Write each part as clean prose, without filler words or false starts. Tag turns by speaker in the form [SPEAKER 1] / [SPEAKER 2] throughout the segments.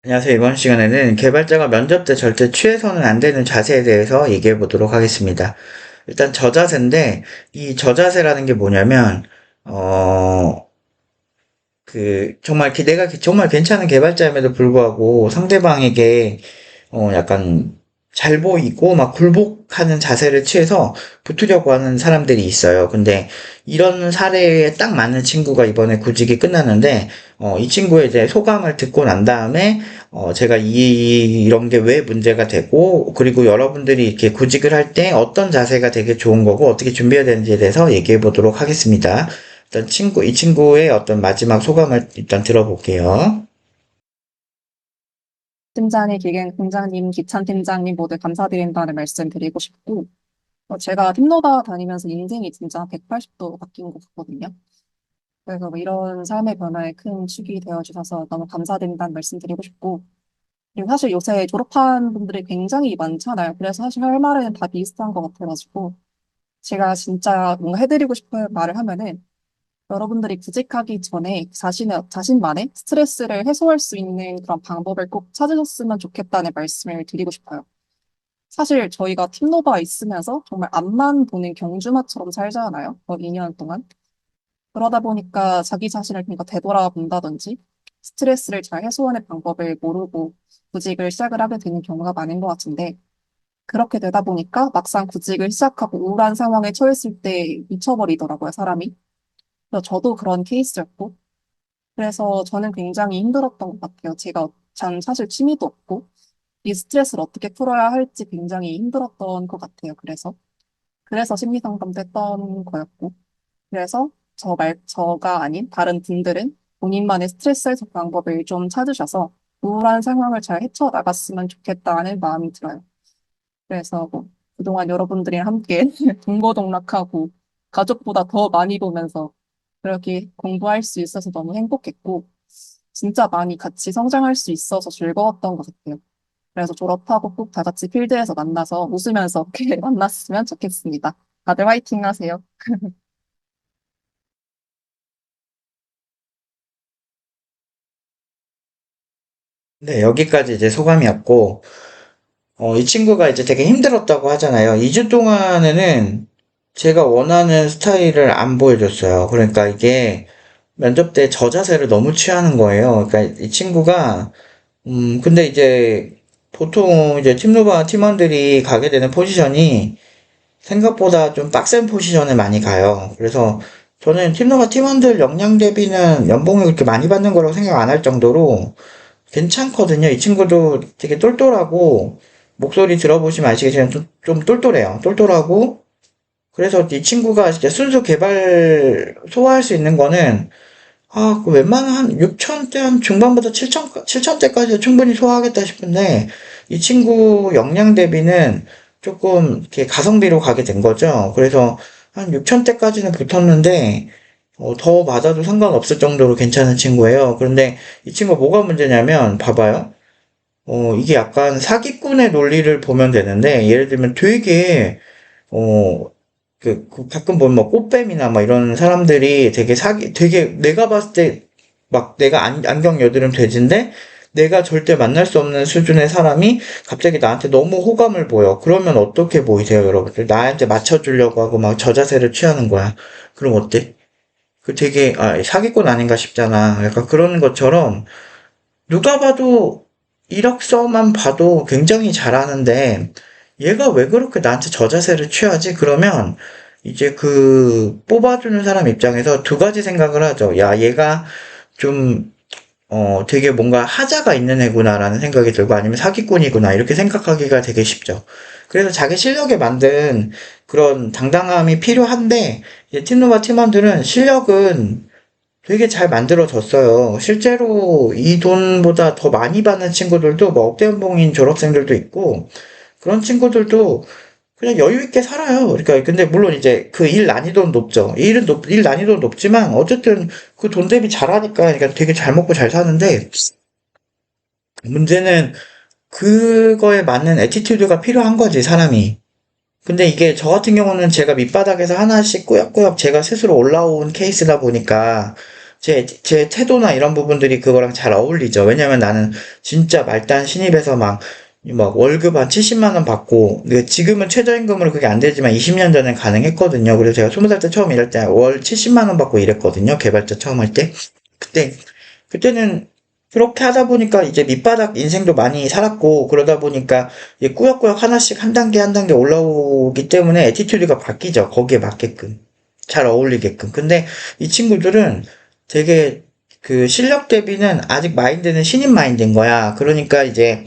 [SPEAKER 1] 안녕하세요. 이번 시간에는 개발자가 면접 때 절대 취해서는 안 되는 자세에 대해서 얘기해 보도록 하겠습니다. 일단 저자세인데, 이 저자세라는 게 뭐냐면, 어, 정말 내가 정말 괜찮은 개발자임에도 불구하고 상대방에게 약간 잘 보이고 막 굴복하는 자세를 취해서 붙으려고 하는 사람들이 있어요. 근데 이런 사례에 딱 맞는 친구가 이번에 구직이 끝났는데, 이 친구의 이제 소감을 듣고 난 다음에, 제가 이런 게 왜 문제가 되고, 그리고 여러분들이 이렇게 구직을 할 때 어떤 자세가 되게 좋은 거고, 어떻게 준비해야 되는지에 대해서 얘기해 보도록 하겠습니다. 일단 이 친구의 어떤 마지막 소감을 일단 들어볼게요.
[SPEAKER 2] 팀장님, 기계 팀장님, 기찬 팀장님 모두 감사드린다는 말씀 드리고 싶고, 제가 팀노다 다니면서 인생이 진짜 180도 바뀐 것 같거든요. 그래서 뭐 이런 삶의 변화에 큰 축이 되어 주셔서 너무 감사드린다는 말씀 드리고 싶고, 그리고 사실 요새 졸업한 분들이 굉장히 많잖아요. 그래서 사실 할 말은 다 비슷한 것 같아가지고, 제가 진짜 뭔가 해드리고 싶은 말을 하면은, 여러분들이 구직하기 전에 자신만의 스트레스를 해소할 수 있는 그런 방법을 꼭 찾으셨으면 좋겠다는 말씀을 드리고 싶어요. 사실 저희가 팀노바 있으면서 정말 앞만 보는 경주마처럼 살잖아요. 2년 동안. 그러다 보니까 자기 자신을 그러니까 되돌아본다든지 스트레스를 잘 해소하는 방법을 모르고 구직을 시작을 하게 되는 경우가 많은 것 같은데 그렇게 되다 보니까 막상 구직을 시작하고 우울한 상황에 처했을 때 미쳐버리더라고요, 사람이. 그래서 저도 그런 케이스였고 그래서 저는 굉장히 힘들었던 것 같아요. 전 사실 취미도 없고 이 스트레스를 어떻게 풀어야 할지 굉장히 힘들었던 것 같아요. 그래서 심리 상담도 했던 거였고. 그래서 저가 아닌 다른 분들은 본인만의 스트레스 해소 방법을 좀 찾으셔서 우울한 상황을 잘 헤쳐나갔으면 좋겠다는 마음이 들어요. 그래서 뭐 그동안 여러분들이랑 함께 동거동락하고 가족보다 더 많이 보면서 그렇게 공부할 수 있어서 너무 행복했고, 진짜 많이 같이 성장할 수 있어서 즐거웠던 것 같아요. 그래서 졸업하고 꼭 다 같이 필드에서 만나서 웃으면서 이렇게 만났으면 좋겠습니다. 다들 화이팅 하세요.
[SPEAKER 1] 네, 여기까지 이제 소감이었고, 이 친구가 이제 되게 힘들었다고 하잖아요. 2주 동안에는 제가 원하는 스타일을 안 보여줬어요. 그러니까 이게 면접 때 저자세를 너무 취하는 거예요. 그러니까 이 친구가, 근데 이제 보통 이제 팀노바 팀원들이 가게 되는 포지션이 생각보다 좀 빡센 포지션을 많이 가요. 그래서 저는 팀노바 팀원들 역량 대비는 연봉을 그렇게 많이 받는 거라고 생각 안 할 정도로 괜찮거든요. 이 친구도 되게 똘똘하고, 목소리 들어보시면 아시겠지만 좀 똘똘해요. 똘똘하고, 그래서 이 친구가 진짜 순수 개발 소화할 수 있는 거는, 그 웬만한 한 6천대 한 중반부터 7천대까지 충분히 소화하겠다 싶은데, 이 친구 역량 대비는 조금 이렇게 가성비로 가게 된 거죠. 그래서 한 6천대까지는 붙었는데, 더 맞아도 상관없을 정도로 괜찮은 친구예요. 그런데 이 친구가 뭐가 문제냐면, 봐봐요. 이게 약간 사기꾼의 논리를 보면 되는데, 예를 들면 되게, 어, 가끔 보면 뭐 꽃뱀이나 막 이런 사람들이 되게 내가 봤을 때, 막 내가 안경 여드름 돼지인데, 내가 절대 만날 수 없는 수준의 사람이 갑자기 나한테 너무 호감을 보여. 그러면 어떻게 보이세요, 여러분들? 나한테 맞춰주려고 하고 막 저자세를 취하는 거야. 그럼 어때? 그 되게 사기꾼 아닌가 싶잖아. 약간 그런 것처럼 누가 봐도 이력서만 봐도 굉장히 잘하는데 얘가 왜 그렇게 나한테 저자세를 취하지? 그러면 이제 그 뽑아주는 사람 입장에서 두 가지 생각을 하죠. 야, 얘가 좀 되게 뭔가 하자가 있는 애구나라는 생각이 들고 아니면 사기꾼이구나 이렇게 생각하기가 되게 쉽죠. 그래서 자기 실력에 만든 그런 당당함이 필요한데 이제 팀노바 팀원들은 실력은 되게 잘 만들어졌어요. 실제로 이 돈보다 더 많이 받는 친구들도 뭐 억대 연봉인 졸업생들도 있고 그런 친구들도 그냥 여유 있게 살아요. 그러니까 근데 물론 이제 그 일 난이도는 높죠. 일 난이도는 높지만 어쨌든 그 돈 대비 잘하니까 그러니까 되게 잘 먹고 잘 사는데 문제는 그거에 맞는 애티튜드가 필요한 거지 사람이. 근데 이게 저 같은 경우는 제가 밑바닥에서 하나씩 꾸역꾸역 제가 스스로 올라온 케이스다 보니까 제 태도나 이런 부분들이 그거랑 잘 어울리죠. 왜냐면 나는 진짜 말단 신입에서 막 월급 한 70만 원 받고, 근데 지금은 최저임금으로 그게 안 되지만 20년 전엔 가능했거든요. 그래서 제가 20살 때 처음 일할 때 월 70만 원 받고 일했거든요. 개발자 처음 할 때. 그때, 그때는 그렇게 하다 보니까 이제 밑바닥 인생도 많이 살았고, 그러다 보니까 이제 꾸역꾸역 하나씩 한 단계 한 단계 올라오기 때문에 애티튜드가 바뀌죠. 거기에 맞게끔. 잘 어울리게끔. 근데 이 친구들은 되게 그 실력 대비는 아직 마인드는 신인 마인드인 거야. 그러니까 이제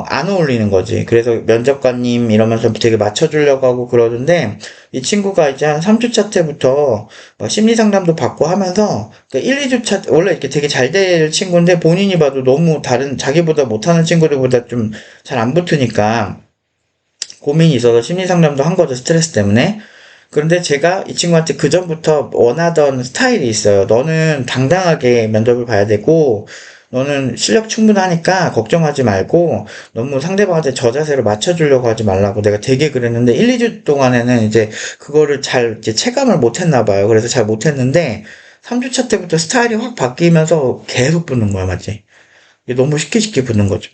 [SPEAKER 1] 안 어울리는 거지. 그래서 면접관님 이러면서 되게 맞춰주려고 하고 그러는데, 이 친구가 이제 한 3주차 때부터 심리 상담도 받고 하면서, 그 1, 2주차, 원래 이렇게 되게 잘 될 친구인데, 본인이 봐도 너무 다른, 자기보다 못하는 친구들보다 좀 잘 안 붙으니까, 고민이 있어서 심리 상담도 한 거죠. 스트레스 때문에. 그런데 제가 이 친구한테 그전부터 원하던 스타일이 있어요. 너는 당당하게 면접을 봐야 되고, 너는 실력 충분하니까 걱정하지 말고, 너무 상대방한테 저자세로 맞춰주려고 하지 말라고 내가 되게 그랬는데, 1, 2주 동안에는 이제 그거를 잘 이제 체감을 못 했나 봐요. 그래서 잘 못 했는데, 3주차 때부터 스타일이 확 바뀌면서 계속 붙는 거야, 맞지? 이게 너무 쉽게 쉽게 붙는 거죠.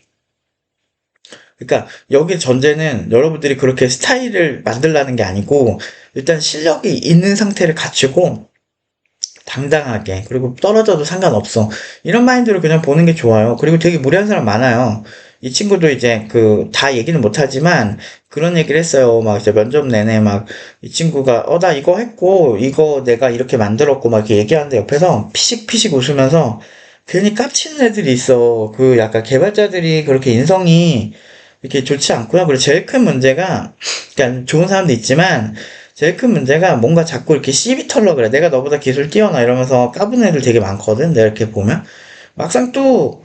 [SPEAKER 1] 그러니까 여기 전제는 여러분들이 그렇게 스타일을 만들라는 게 아니고, 일단 실력이 있는 상태를 갖추고 당당하게, 그리고 떨어져도 상관없어, 이런 마인드로 그냥 보는 게 좋아요. 그리고 되게 무리한 사람 많아요. 이 친구도 이제 그 다 얘기는 못하지만 그런 얘기를 했어요. 막 이제 면접 내내 막 이 친구가 나 이거 했고 이거 내가 이렇게 만들었고 막 이렇게 얘기하는데, 옆에서 피식피식 웃으면서 괜히 깝치는 애들이 있어. 그 약간 개발자들이 그렇게 인성이 이렇게 좋지 않고요. 그리고 제일 큰 문제가, 그러니까 좋은 사람도 있지만 제일 큰 문제가 뭔가 자꾸 이렇게 시비 털려 그래. 내가 너보다 기술 뛰어나 이러면서 까부는 애들 되게 많거든. 내가 이렇게 보면 막상 또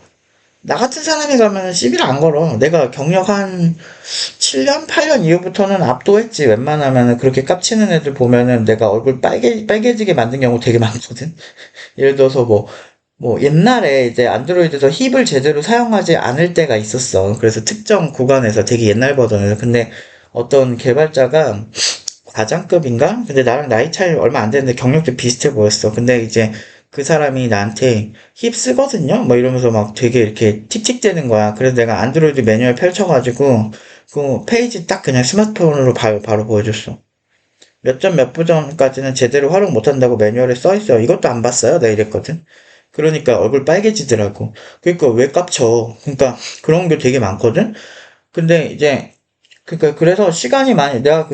[SPEAKER 1] 나 같은 사람이 가면 시비를 안 걸어. 내가 경력 한 7년, 8년 이후부터는 압도했지. 웬만하면은 그렇게 깝치는 애들 보면은 내가 얼굴 빨개지게 만든 경우 되게 많거든. 예를 들어서 옛날에 이제 안드로이드에서 힙을 제대로 사용하지 않을 때가 있었어. 그래서 특정 구간에서 되게 옛날 버전에서. 근데 어떤 개발자가 과장급인가? 근데 나랑 나이 차이 얼마 안 되는데 경력도 비슷해 보였어. 근데 이제 그 사람이 나한테 힙 쓰거든요? 뭐 이러면서 막 되게 이렇게 틱틱대는 거야. 그래서 내가 안드로이드 매뉴얼 펼쳐가지고 그 페이지 딱 그냥 스마트폰으로 바로 보여줬어. 몇 점 몇 부점까지는 제대로 활용 못한다고 매뉴얼에 써있어요. 이것도 안 봤어요? 내가 이랬거든. 그러니까 얼굴 빨개지더라고. 그러니까 왜 깝쳐? 그러니까 그런 게 되게 많거든. 근데 이제 그러니까 그래서 시간이 많이, 내가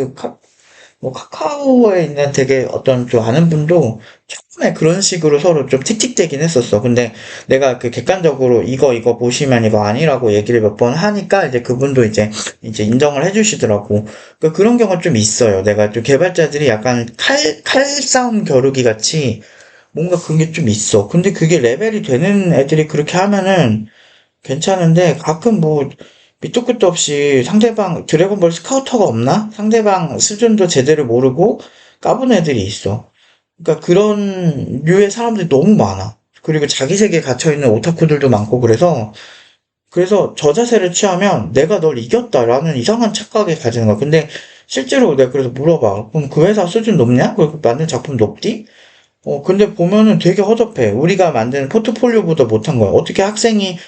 [SPEAKER 1] 카카오에 있는 되게 어떤 좀 아는 분도 처음에 그런 식으로 서로 좀 틱틱대긴 했었어. 근데 내가 그 객관적으로 이거 보시면 이거 아니라고 얘기를 몇 번 하니까 이제 그분도 이제 인정을 해주시더라고. 그러니까 그런 경우가 좀 있어요. 내가 좀 개발자들이 약간 칼싸움 겨루기 같이 뭔가 그런 게 좀 있어. 근데 그게 레벨이 되는 애들이 그렇게 하면은 괜찮은데, 가끔 밑도 끝도 없이 상대방 드래곤볼 스카우터가 없나? 상대방 수준도 제대로 모르고 까부는 애들이 있어. 그러니까 그런 류의 사람들이 너무 많아. 그리고 자기 세계에 갇혀있는 오타쿠들도 많고, 그래서 저 자세를 취하면 내가 널 이겼다라는 이상한 착각에 가지는 거야. 근데 실제로 내가 그래서 물어봐. 그럼 그 회사 수준 높냐? 그 만든 작품 높디? 근데 보면은 되게 허접해. 우리가 만든 포트폴리오보다 못한 거야. 어떻게 학생이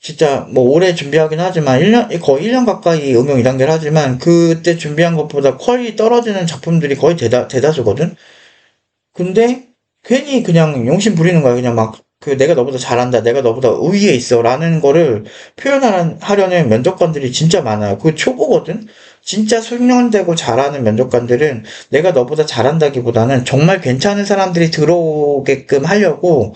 [SPEAKER 1] 진짜 오래 준비하긴 하지만 1년, 거의 1년 가까이 응용 2단계를 하지만 그때 준비한 것보다 퀄이 떨어지는 작품들이 거의 대다수거든? 근데 괜히 그냥 용심 부리는 거야. 그냥 막 내가 너보다 잘한다. 내가 너보다 우위에 있어. 라는 거를 표현하려는 면접관들이 진짜 많아요. 그 초보거든? 진짜 숙련되고 잘하는 면접관들은 내가 너보다 잘한다기보다는 정말 괜찮은 사람들이 들어오게끔 하려고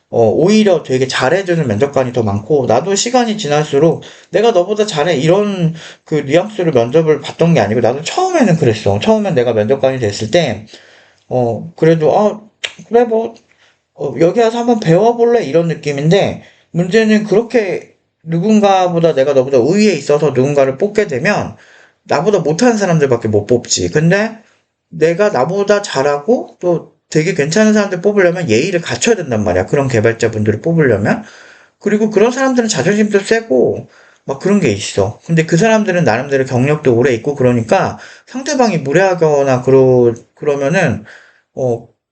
[SPEAKER 1] 오히려 되게 잘해주는 면접관이 더 많고, 나도 시간이 지날수록 내가 너보다 잘해, 이런 그 뉘앙스로 면접을 봤던 게 아니고, 나도 처음에는 그랬어. 처음엔 내가 면접관이 됐을 때, 그래도, 그래, 여기 와서 한번 배워볼래? 이런 느낌인데, 문제는 그렇게 누군가보다 내가 너보다 우위에 있어서 누군가를 뽑게 되면, 나보다 못하는 사람들밖에 못 뽑지. 근데 내가 나보다 잘하고 또 되게 괜찮은 사람들 뽑으려면 예의를 갖춰야 된단 말이야. 그런 개발자분들을 뽑으려면. 그리고 그런 사람들은 자존심도 세고 막 그런 게 있어. 근데 그 사람들은 나름대로 경력도 오래 있고 그러니까 상대방이 무례하거나 그러면은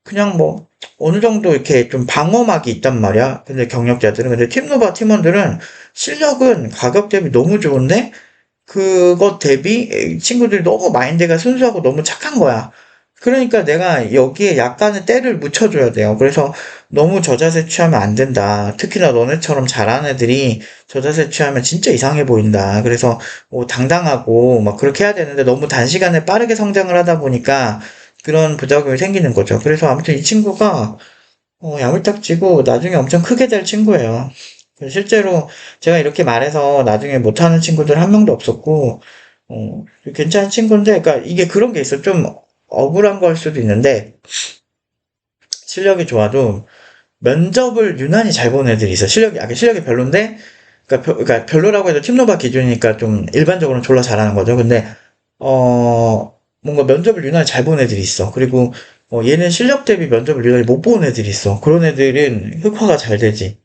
[SPEAKER 1] 그냥 뭐 어느 정도 이렇게 좀 방어막이 있단 말이야. 근데 경력자들은. 근데 팀노바 팀원들은 실력은 가격 대비 너무 좋은데 그것 대비 이 친구들이 너무 마인드가 순수하고 너무 착한 거야. 그러니까 내가 여기에 약간의 때를 묻혀줘야 돼요. 그래서 너무 저자세 취하면 안 된다. 특히나 너네처럼 잘하는 애들이 저자세 취하면 진짜 이상해 보인다. 그래서 뭐 당당하고 막 그렇게 해야 되는데 너무 단시간에 빠르게 성장을 하다 보니까 그런 부작용이 생기는 거죠. 그래서 아무튼 이 친구가 야물딱지고 나중에 엄청 크게 될 친구예요. 실제로 제가 이렇게 말해서 나중에 못하는 친구들 한 명도 없었고, 괜찮은 친구인데, 그러니까 이게 그런 게 있어. 좀 억울한 걸 수도 있는데, 실력이 좋아도 면접을 유난히 잘 보는 애들이 있어. 실력이 별론데, 그러니까 별로라고 해도 팀노바 기준이니까 좀 일반적으로는 졸라 잘하는 거죠. 근데 뭔가 면접을 유난히 잘 본 애들이 있어. 그리고 얘는 실력 대비 면접을 유난히 못 본 애들이 있어. 그런 애들은 흑화가 잘 되지.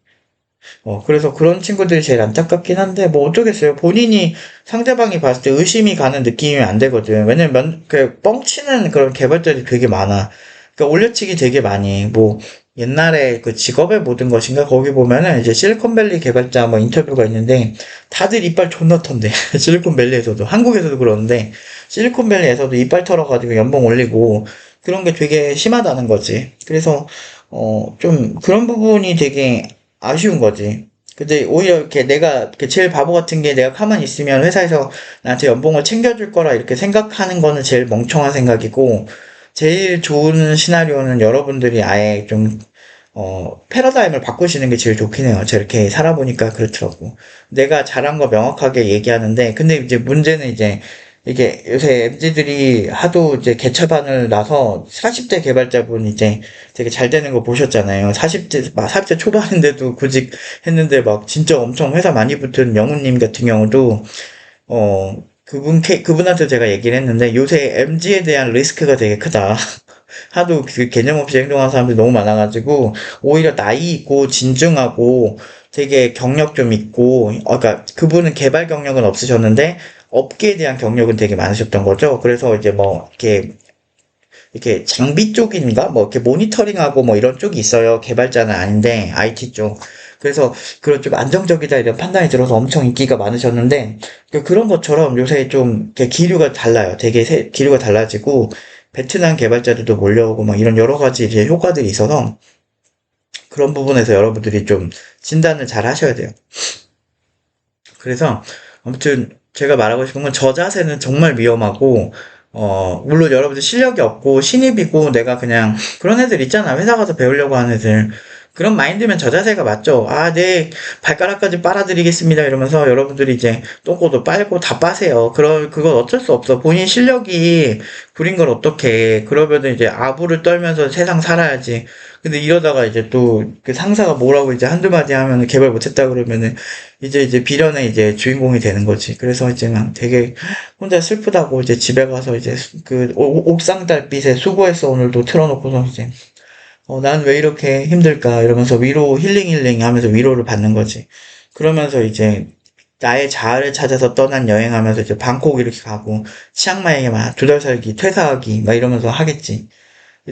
[SPEAKER 1] 그래서 그런 친구들이 제일 안타깝긴 한데, 뭐 어쩌겠어요. 본인이 상대방이 봤을 때 의심이 가는 느낌이 안 되거든. 왜냐면 그 뻥치는 그런 개발자들이 되게 많아. 그러니까 올려치기 되게 많이. 뭐 옛날에 그 직업의 모든 것인가 거기 보면은 이제 실리콘밸리 개발자 뭐 인터뷰가 있는데 다들 이빨 존나 턴대. 실리콘밸리에서도 한국에서도 그러는데 실리콘밸리에서도 이빨 털어가지고 연봉 올리고 그런 게 되게 심하다는 거지. 그래서 좀 그런 부분이 되게 아쉬운 거지. 근데 오히려 이렇게 내가 이렇게 제일 바보 같은 게 내가 가만히 있으면 회사에서 나한테 연봉을 챙겨줄 거라 이렇게 생각하는 거는 제일 멍청한 생각이고, 제일 좋은 시나리오는 여러분들이 아예 좀, 패러다임을 바꾸시는 게 제일 좋긴 해요. 제가 이렇게 살아보니까 그렇더라고. 내가 잘한 거 명확하게 얘기하는데, 근데 이제 문제는 이제 이게 요새 MZ들이 하도 이제 개차반을 나서 40대 개발자분 이제 되게 잘 되는 거 보셨잖아요. 40대 초반인데도 구직 했는데 막 진짜 엄청 회사 많이 붙은 명훈님 같은 경우도, 그분한테 제가 얘기를 했는데 요새 MZ에 대한 리스크가 되게 크다. 하도 그 개념 없이 행동하는 사람들이 너무 많아가지고 오히려 나이 있고 진중하고 되게 경력 좀 있고 그러니까 그분은 개발 경력은 없으셨는데 업계에 대한 경력은 되게 많으셨던 거죠. 그래서 이제 뭐 이렇게 장비 쪽인가 뭐 이렇게 모니터링하고 뭐 이런 쪽이 있어요. 개발자는 아닌데 IT 쪽. 그래서 그런 좀 안정적이다 이런 판단이 들어서 엄청 인기가 많으셨는데 그런 것처럼 요새 좀 이렇게 기류가 달라요. 되게 기류가 달라지고 베트남 개발자들도 몰려오고 막 이런 여러 가지 이제 효과들이 있어서 그런 부분에서 여러분들이 좀 진단을 잘 하셔야 돼요. 그래서 아무튼 제가 말하고 싶은 건 저 자세는 정말 위험하고 물론 여러분들 실력이 없고 신입이고 내가 그냥 그런 애들 있잖아. 회사 가서 배우려고 하는 애들. 그런 마인드면 저 자세가 맞죠. 아, 네, 발가락까지 빨아드리겠습니다. 이러면서 여러분들이 이제 똥꼬도 빨고 다 빠세요. 그건 어쩔 수 없어. 본인 실력이 구린 걸 어떻게. 그러면은 이제 아부를 떨면서 세상 살아야지. 근데 이러다가 이제 또 그 상사가 뭐라고 이제 한두 마디 하면은 개발 못했다 그러면은 이제 비련의 이제 주인공이 되는 거지. 그래서 이제 막 되게 혼자 슬프다고 이제 집에 가서 이제 그 옥상 달빛에 수고했어 오늘도 틀어놓고서 이제 난 왜 이렇게 힘들까 이러면서 위로 힐링 하면서 위로를 받는 거지. 그러면서 이제 나의 자아를 찾아서 떠난 여행하면서 이제 방콕 이렇게 가고 치앙마이에 막 두 달 살기 퇴사하기 막 이러면서 하겠지.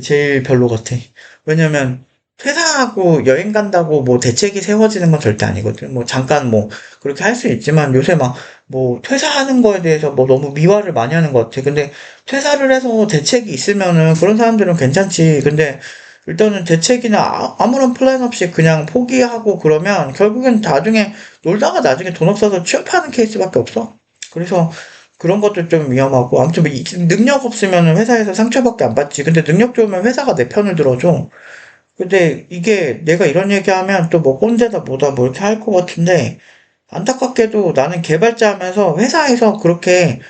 [SPEAKER 1] 제일 별로 같아. 왜냐면 퇴사하고 여행 간다고 뭐 대책이 세워지는 건 절대 아니거든. 뭐 잠깐 뭐 그렇게 할 수 있지만 요새 막 뭐 퇴사하는 거에 대해서 뭐 너무 미화를 많이 하는 것 같아. 근데 퇴사를 해서 대책이 있으면은 그런 사람들은 괜찮지. 근데 일단은 대책이나 아무런 플랜 없이 그냥 포기하고 그러면 결국엔 나중에 놀다가 나중에 돈 없어서 취업하는 케이스밖에 없어. 그래서 그런 것도 좀 위험하고 아무튼 뭐 능력 없으면 회사에서 상처밖에 안 받지. 근데 능력 좋으면 회사가 내 편을 들어줘. 근데 이게 내가 이런 얘기하면 또 뭐 꼰대다 뭐다 뭐 이렇게 할 것 같은데 안타깝게도 나는 개발자 하면서 회사에서 그렇게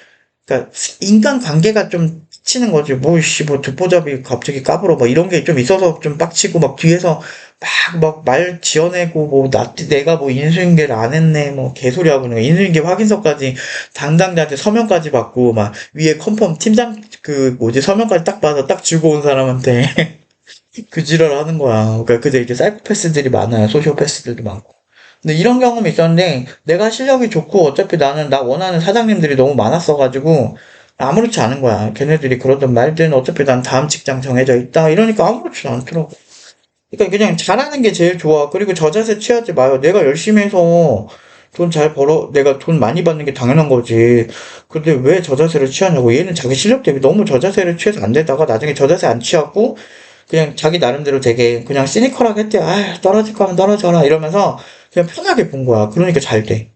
[SPEAKER 1] 그러니까 인간 관계가 좀 치는 거지. 뭐, 씨, 뭐, 듣보잡이 갑자기 까불어. 막 이런 게 좀 있어서 좀 빡치고, 막 뒤에서 막 말 지어내고, 뭐, 내가 뭐 인수인계를 안 했네. 뭐, 개소리 하고 있는 거. 인수인계 확인서까지 당당자한테 서명까지 받고, 막 위에 컨펌 팀장, 그, 뭐지, 서명까지 딱 받아 딱 주고 온 사람한테 그 지랄 하는 거야. 그러니까 근데 이제 사이코패스들이 많아요. 소시오패스들도 많고. 근데 이런 경험이 있었는데 내가 실력이 좋고 어차피 나는 나 원하는 사장님들이 너무 많았어가지고 아무렇지 않은 거야. 걔네들이 그러든 말든 어차피 난 다음 직장 정해져 있다. 이러니까 아무렇지도 않더라고. 그러니까 그냥 잘하는 게 제일 좋아. 그리고 저 자세 취하지 마요. 내가 열심히 해서 돈 잘 벌어, 내가 돈 많이 받는 게 당연한 거지. 근데 왜 저 자세를 취하냐고. 얘는 자기 실력 대비 너무 저 자세를 취해서 안 되다가 나중에 저 자세 안 취하고 그냥 자기 나름대로 되게 그냥 시니컬하게 했대. 아, 떨어질 거면 떨어져라. 이러면서 그냥 편하게 본 거야. 그러니까 잘 돼.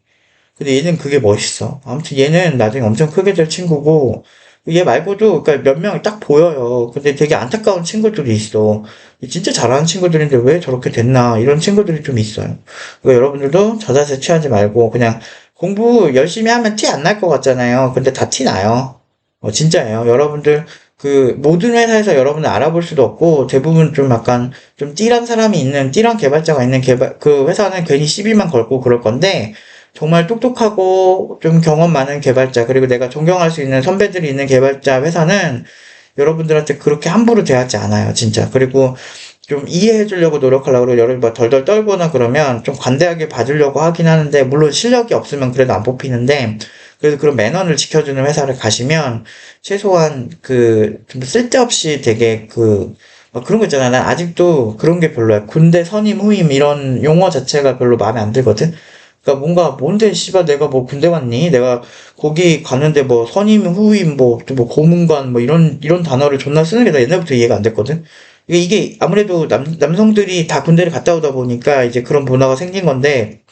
[SPEAKER 1] 근데 얘는 그게 멋있어. 아무튼 얘는 나중에 엄청 크게 될 친구고, 얘 말고도, 그러니까 몇 명이 딱 보여요. 근데 되게 안타까운 친구들이 있어. 진짜 잘하는 친구들인데 왜 저렇게 됐나, 이런 친구들이 좀 있어요. 그러니까 여러분들도 저자세 취하지 말고, 그냥 공부 열심히 하면 티 안 날 것 같잖아요. 근데 다 티 나요. 진짜예요. 여러분들, 모든 회사에서 여러분을 알아볼 수도 없고, 대부분 좀 약간, 좀 띠란 사람이 있는, 띠란 개발자가 있는 그 회사는 괜히 시비만 걸고 그럴 건데, 정말 똑똑하고 좀 경험 많은 개발자, 그리고 내가 존경할 수 있는 선배들이 있는 개발자 회사는 여러분들한테 그렇게 함부로 대하지 않아요, 진짜. 그리고 좀 이해해 주려고 노력하려고 그러고 여러분 막 덜덜 떨거나 그러면 좀 관대하게 봐주려고 하긴 하는데, 물론 실력이 없으면 그래도 안 뽑히는데, 그래도 그런 매너를 지켜주는 회사를 가시면 최소한 좀 쓸데없이 되게 막 그런 거 있잖아. 난 아직도 그런 게 별로야. 군대 선임 후임 이런 용어 자체가 별로 마음에 안 들거든. 그러니까 뭔데 씨발 내가 뭐 군대 갔니? 내가 거기 갔는데 뭐 선임 후임 또 뭐 고문관 뭐 이런 단어를 존나 쓰는 게 나 옛날부터 이해가 안 됐거든. 이게 아무래도 남성들이 다 군대를 갔다 오다 보니까 이제 그런 문화가 생긴 건데,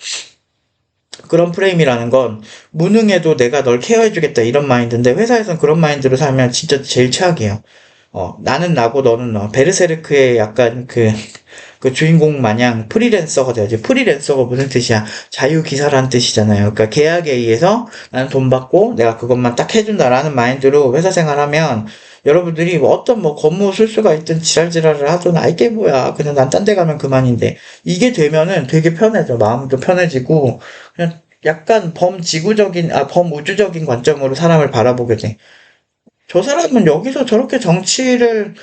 [SPEAKER 1] 그런 프레임이라는 건 무능해도 내가 널 케어해주겠다 이런 마인드인데, 회사에선 그런 마인드로 살면 진짜 제일 최악이에요. 나는 나고 너는 너. 베르세르크의 약간 그 주인공 마냥 프리랜서가 돼야지. 프리랜서가 무슨 뜻이야? 자유기사라는 뜻이잖아요. 그러니까 계약에 의해서 나는 돈 받고 내가 그것만 딱 해준다라는 마인드로 회사 생활하면, 여러분들이 뭐 어떤 뭐 업무 술수가 있든 지랄지랄을 하든 알게 뭐야. 그냥 난 딴 데 가면 그만인데. 이게 되면은 되게 편해져. 마음도 편해지고, 그냥 약간 범우주적인 관점으로 사람을 바라보게 돼. 저 사람은 여기서 저렇게 정치를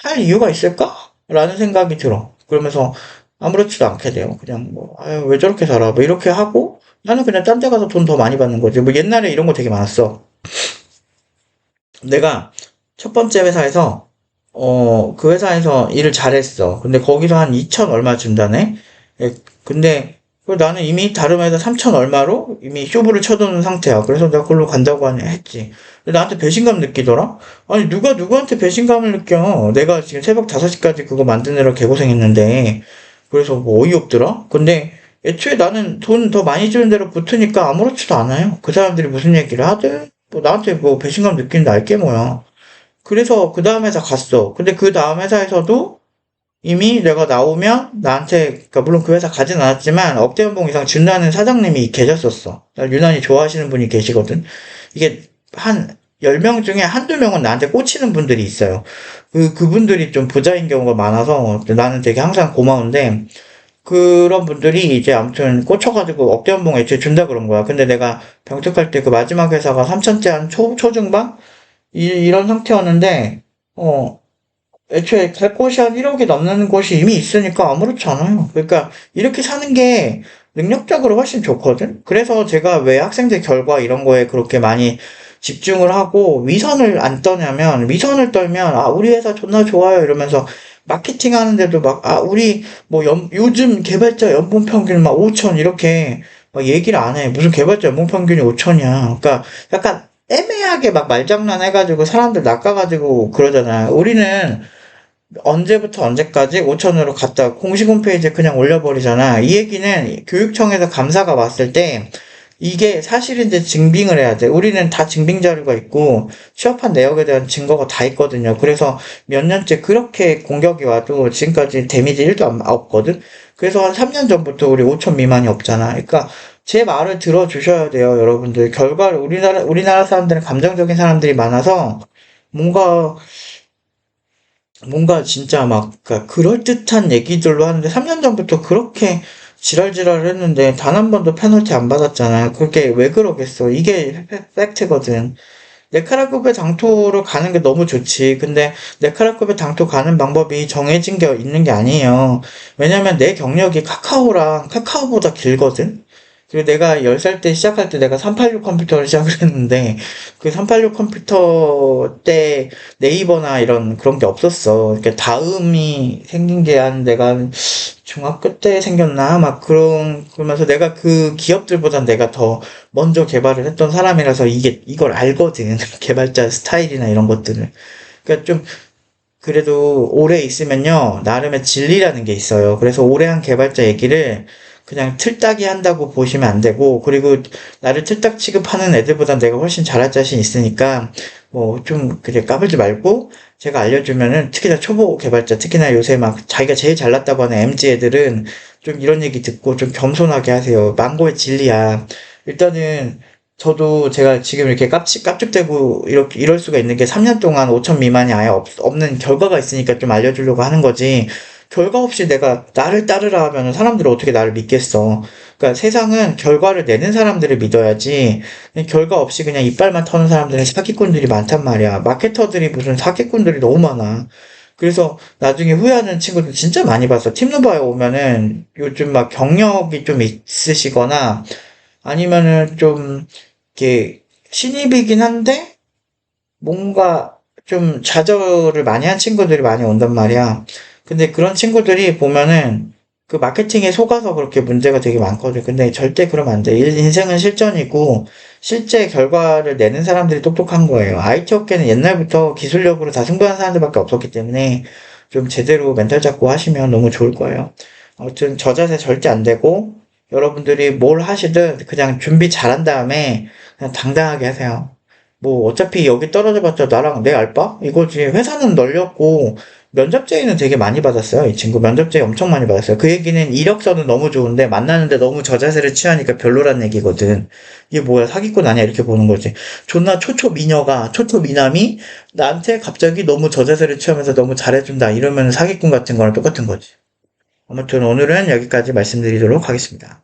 [SPEAKER 1] 할 이유가 있을까? 라는 생각이 들어. 그러면서 아무렇지도 않게 돼요. 그냥 뭐, 아유, 왜 저렇게 살아? 뭐 이렇게 하고 나는 그냥 딴 데 가서 돈 더 많이 받는 거지. 뭐 옛날에 이런 거 되게 많았어. 내가 첫 번째 회사에서, 그 회사에서 일을 잘했어. 근데 거기서 한 2천 얼마 준다네? 예, 근데 나는 이미 다른 회사 3천 얼마로 이미 쇼부를 쳐두는 상태야. 그래서 내가 그걸로 간다고 했지. 근데 나한테 배신감 느끼더라? 아니, 누가 누구한테 배신감을 느껴? 내가 지금 새벽 5시까지 그거 만드느라 개고생했는데. 그래서 뭐 어이없더라? 근데 애초에 나는 돈 더 많이 주는 대로 붙으니까 아무렇지도 않아요. 그 사람들이 무슨 얘기를 하든, 뭐 나한테 뭐 배신감 느끼는데 알게 뭐야. 그래서 그 다음 회사 갔어. 근데 그 다음 회사에서도 이미 내가 나오면 나한테, 그러니까 물론 그 회사 가진 않았지만 억대 연봉 이상 준다는 사장님이 계셨었어. 나 유난히 좋아하시는 분이 계시거든. 이게 한 10명 중에 한두 명은 나한테 꽂히는 분들이 있어요. 그분들이 좀 부자인 경우가 많아서 나는 되게 항상 고마운데, 그런 분들이 이제 아무튼 꽂혀가지고 억대 연봉 애초에 준다 그런 거야. 근데 내가 병특할 때 그 마지막 회사가 3천째 한 초중반? 이런 상태였는데, 어, 애초에 갈 곳이 한 1억이 넘는 곳이 이미 있으니까 아무렇지 않아요. 그러니까 이렇게 사는 게 능력적으로 훨씬 좋거든. 그래서 제가 왜 학생들 결과 이런 거에 그렇게 많이 집중을 하고 위선을 안 떠냐면, 위선을 떨면 아 우리 회사 존나 좋아요 이러면서 마케팅 하는데도 막 아 우리 뭐 요즘 개발자 연봉 평균 막 5천 이렇게 막 얘기를 안 해. 무슨 개발자 연봉 평균이 5천이야. 그러니까 약간 애매하게 막 말장난 해가지고 사람들 낚아가지고 그러잖아. 우리는 언제부터 언제까지 5천으로 갖다 공식 홈페이지에 그냥 올려버리잖아. 이 얘기는 교육청에서 감사가 왔을 때 이게 사실인지 증빙을 해야 돼. 우리는 다 증빙 자료가 있고 취업한 내역에 대한 증거가 다 있거든요. 그래서 몇 년째 그렇게 공격이 와도 지금까지 데미지 1도 없거든. 그래서 한 3년 전부터 우리 5천 미만이 없잖아. 그러니까 제 말을 들어주셔야 돼요, 여러분들. 결과를 우리나라 사람들은 감정적인 사람들이 많아서 뭔가 진짜 막, 그러니까 그럴듯한 얘기들로 하는데, 3년 전부터 그렇게 지랄지랄을 했는데, 단 한 번도 페널티 안 받았잖아. 그게 왜 그러겠어. 이게 팩트거든. 네카라급의 당토를 가는 게 너무 좋지. 근데 네카라급의 당토 가는 방법이 정해진 게 있는 게 아니에요. 왜냐면 내 경력이 카카오보다 길거든? 그리고 내가 10살 때 시작할 때 내가 386 컴퓨터를 시작을 했는데, 그 386 컴퓨터 때 네이버나 이런 그런 게 없었어. 그러니까 다음이 생긴 게 한 내가 한 중학교 때 생겼나? 막 그러면서 내가 그 기업들보단 내가 더 먼저 개발을 했던 사람이라서 이걸 알거든. 개발자 스타일이나 이런 것들을. 그러니까 좀 그래도 오래 있으면요, 나름의 진리라는 게 있어요. 그래서 오래 한 개발자 얘기를 그냥 틀딱이 한다고 보시면 안 되고, 그리고 나를 틀딱 취급하는 애들보다 내가 훨씬 잘할 자신 있으니까, 뭐, 좀, 그래, 까불지 말고, 제가 알려주면은, 특히나 초보 개발자, 특히나 요새 막 자기가 제일 잘났다고 하는 MZ 애들은 좀 이런 얘기 듣고 좀 겸손하게 하세요. 망고의 진리야. 일단은, 저도 제가 지금 이렇게 깝죽대고 이럴 수가 있는 게 3년 동안 5천 미만이 아예 없는 결과가 있으니까 좀 알려주려고 하는 거지. 결과 없이 내가 나를 따르라 하면 사람들은 어떻게 나를 믿겠어. 그러니까 세상은 결과를 내는 사람들을 믿어야지. 그냥 결과 없이 그냥 이빨만 터는 사람들은 사기꾼들이 많단 말이야. 마케터들이 무슨 사기꾼들이 너무 많아. 그래서 나중에 후회하는 친구들 진짜 많이 봤어. 팀노바에 오면은 요즘 막 경력이 좀 있으시거나 아니면은 좀 이렇게 신입이긴 한데 뭔가 좀 좌절을 많이 한 친구들이 많이 온단 말이야. 근데 그런 친구들이 보면은 그 마케팅에 속아서 그렇게 문제가 되게 많거든. 근데 절대 그러면 안 돼. 인생은 실전이고 실제 결과를 내는 사람들이 똑똑한 거예요. IT 업계는 옛날부터 기술력으로 다 승부하는 사람들밖에 없었기 때문에 좀 제대로 멘탈 잡고 하시면 너무 좋을 거예요. 아무튼 저자세 절대 안 되고 여러분들이 뭘 하시든 그냥 준비 잘한 다음에 그냥 당당하게 하세요. 뭐 어차피 여기 떨어져 봤자 나랑 내 알바? 이거지. 회사는 널렸고 면접 제의는 되게 많이 받았어요. 이 친구 면접 제의 엄청 많이 받았어요. 그 얘기는 이력서는 너무 좋은데 만나는데 너무 저자세를 취하니까 별로란 얘기거든. 이게 뭐야 사기꾼 아니야 이렇게 보는 거지. 존나 초초미남이 나한테 갑자기 너무 저자세를 취하면서 너무 잘해준다 이러면 사기꾼 같은 거랑 똑같은 거지. 아무튼 오늘은 여기까지 말씀드리도록 하겠습니다.